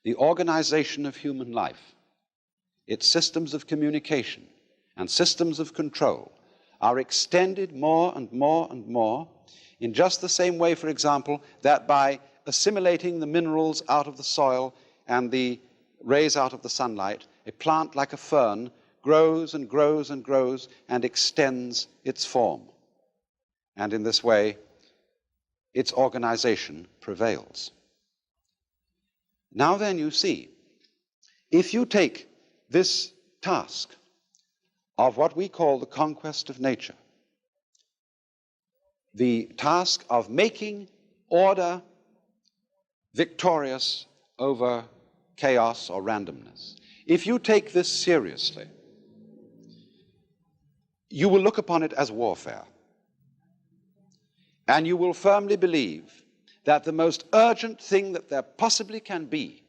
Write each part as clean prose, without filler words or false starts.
the organization of human life, its systems of communication and systems of control are extended more and more and more in just the same way, for example, that by assimilating the minerals out of the soil and the rays out of the sunlight, a plant like a fern grows and grows and grows and extends its form. And in this way, its organization prevails. Now then, you see, if you take this task of what we call the conquest of nature, the task of making order victorious over chaos or randomness, if you take this seriously, you will look upon it as warfare. And you will firmly believe that the most urgent thing that there possibly can be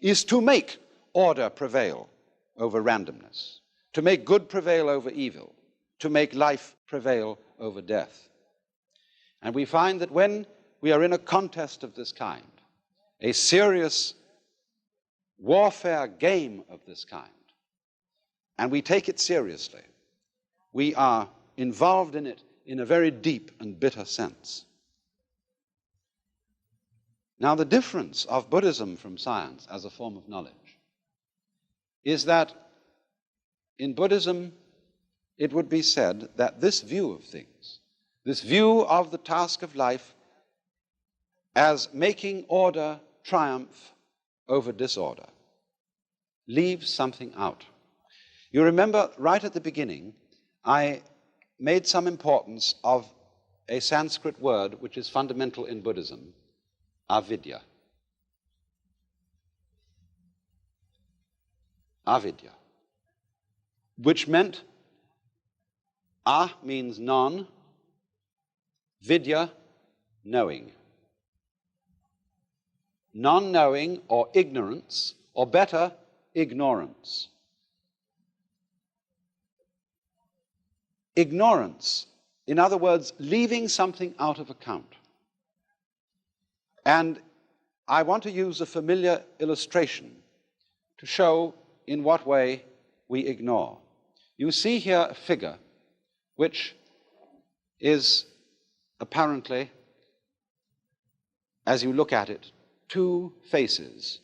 is to make order prevail over randomness, to make good prevail over evil, to make life prevail over death. And we find that when we are in a contest of this kind, a serious warfare game of this kind, and we take it seriously, we are involved in it in a very deep and bitter sense. Now, the difference of Buddhism from science as a form of knowledge is that in Buddhism, it would be said that this view of things, this view of the task of life as making order triumph over disorder, leaves something out. You remember right at the beginning, I made some importance of a Sanskrit word which is fundamental in Buddhism, avidya. Avidya, which meant, means non, vidya, knowing. Non-knowing or ignorance, or better, ignorance. Ignorance, in other words, leaving something out of account. And I want to use a familiar illustration to show in what way we ignore. You see here a figure which is apparently, as you look at it, two faces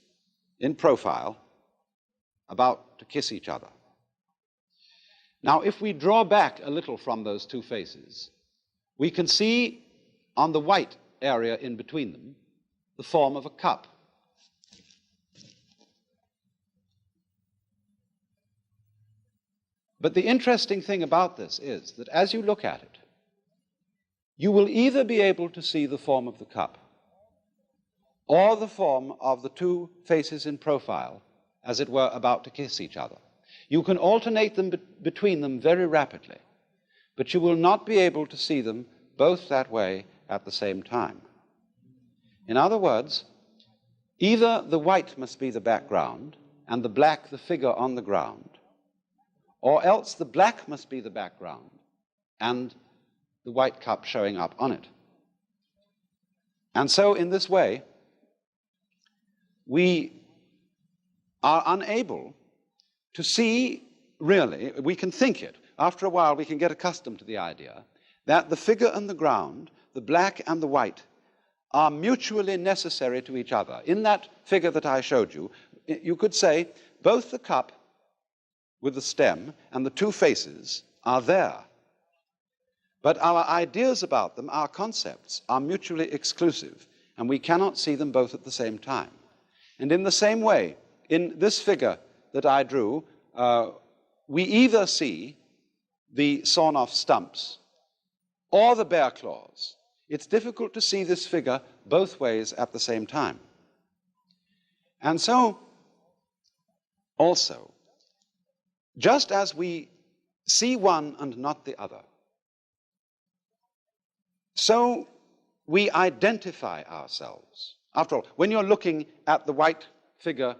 in profile about to kiss each other. Now, if we draw back a little from those two faces, we can see on the white area in between them the form of a cup. But the interesting thing about this is that as you look at it, you will either be able to see the form of the cup or the form of the two faces in profile, as it were, about to kiss each other. You can alternate them between them very rapidly, but you will not be able to see them both that way at the same time. In other words, either the white must be the background and the black the figure on the ground, or else the black must be the background and the white cup showing up on it. And so in this way, we are unable to see, really, we can think it. After a while, we can get accustomed to the idea that the figure and the ground, the black and the white, are mutually necessary to each other. In that figure that I showed you, you could say both the cup with the stem and the two faces are there. But our ideas about them, our concepts, are mutually exclusive, and we cannot see them both at the same time. And in the same way, in this figure that I drew, we either see the sawn-off stumps or the bear claws. It's difficult to see this figure both ways at the same time. And so, also, just as we see one and not the other, so we identify ourselves. After all, when you're looking at the white figure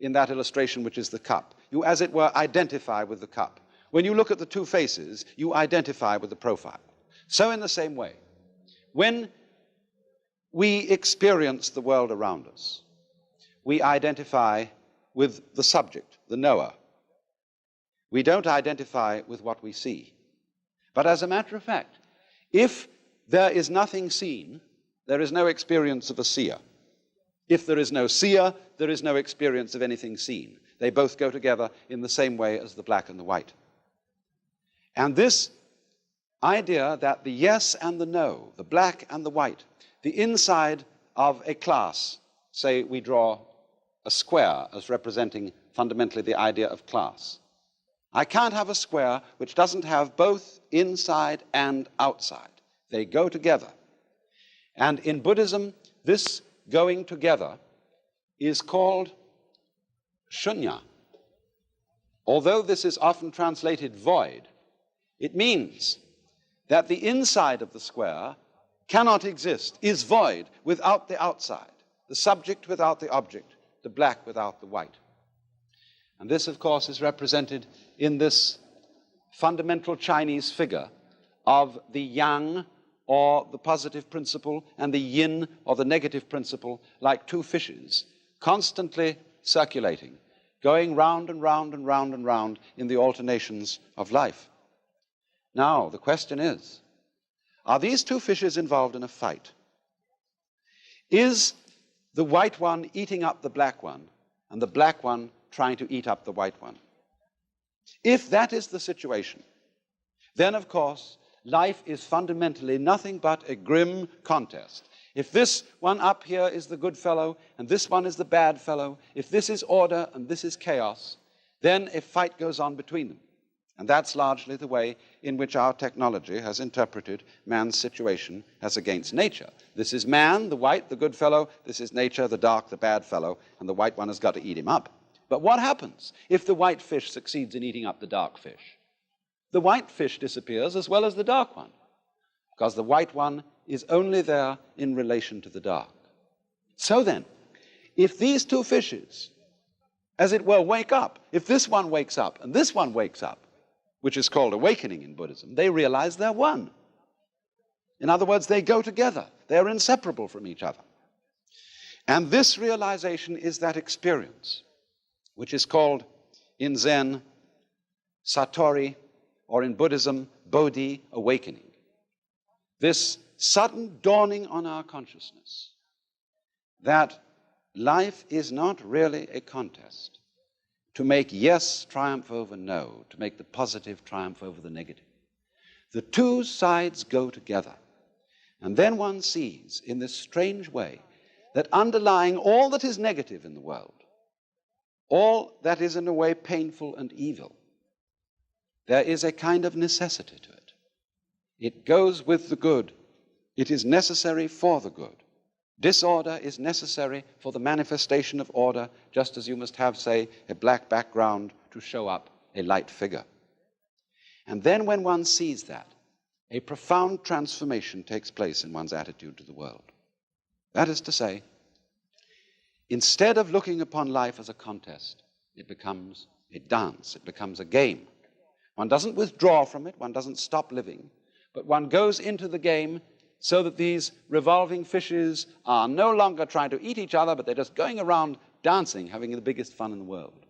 in that illustration, which is the cup, you, as it were, identify with the cup. When you look at the two faces, you identify with the profile. So in the same way, when we experience the world around us, we identify with the subject, the knower. We don't identify with what we see. But as a matter of fact, if there is nothing seen, there is no experience of a seer. If there is no seer, there is no experience of anything seen. They both go together in the same way as the black and the white. And this idea that the yes and the no, the black and the white, the inside of a class, say we draw a square as representing fundamentally the idea of class. I can't have a square which doesn't have both inside and outside. They go together. And in Buddhism, this going together is called shunya. Although this is often translated void, it means that the inside of the square cannot exist, is void without the outside, the subject without the object, the black without the white. And this, of course, is represented in this fundamental Chinese figure of the yang, or the positive principle, and the yin, or the negative principle, like two fishes, constantly circulating, going round and round and round and round in the alternations of life. Now, the question is, are these two fishes involved in a fight? Is the white one eating up the black one, and the black one trying to eat up the white one? If that is the situation, then, of course, life is fundamentally nothing but a grim contest. If this one up here is the good fellow, and this one is the bad fellow, if this is order and this is chaos, then a fight goes on between them. And that's largely the way in which our technology has interpreted man's situation as against nature. This is man, the white, the good fellow. This is nature, the dark, the bad fellow. And the white one has got to eat him up. But what happens if the white fish succeeds in eating up the dark fish? The white fish disappears as well as the dark one, because the white one is only there in relation to the dark. So then, if these two fishes, as it were, wake up, if this one wakes up and this one wakes up, which is called awakening in Buddhism, they realize they're one. In other words, they go together. They're inseparable from each other. And this realization is that experience, which is called in Zen Satori, or in Buddhism, Bodhi, awakening. This sudden dawning on our consciousness that life is not really a contest to make yes triumph over no, to make the positive triumph over the negative. The two sides go together. And then one sees, in this strange way, that underlying all that is negative in the world, all that is in a way painful and evil, there is a kind of necessity to it. It goes with the good. It is necessary for the good. Disorder is necessary for the manifestation of order, just as you must have, say, a black background to show up a light figure. And then when one sees that, a profound transformation takes place in one's attitude to the world. That is to say, instead of looking upon life as a contest, it becomes a dance, it becomes a game. One doesn't withdraw from it, one doesn't stop living, but one goes into the game so that these revolving fishes are no longer trying to eat each other, but they're just going around dancing, having the biggest fun in the world.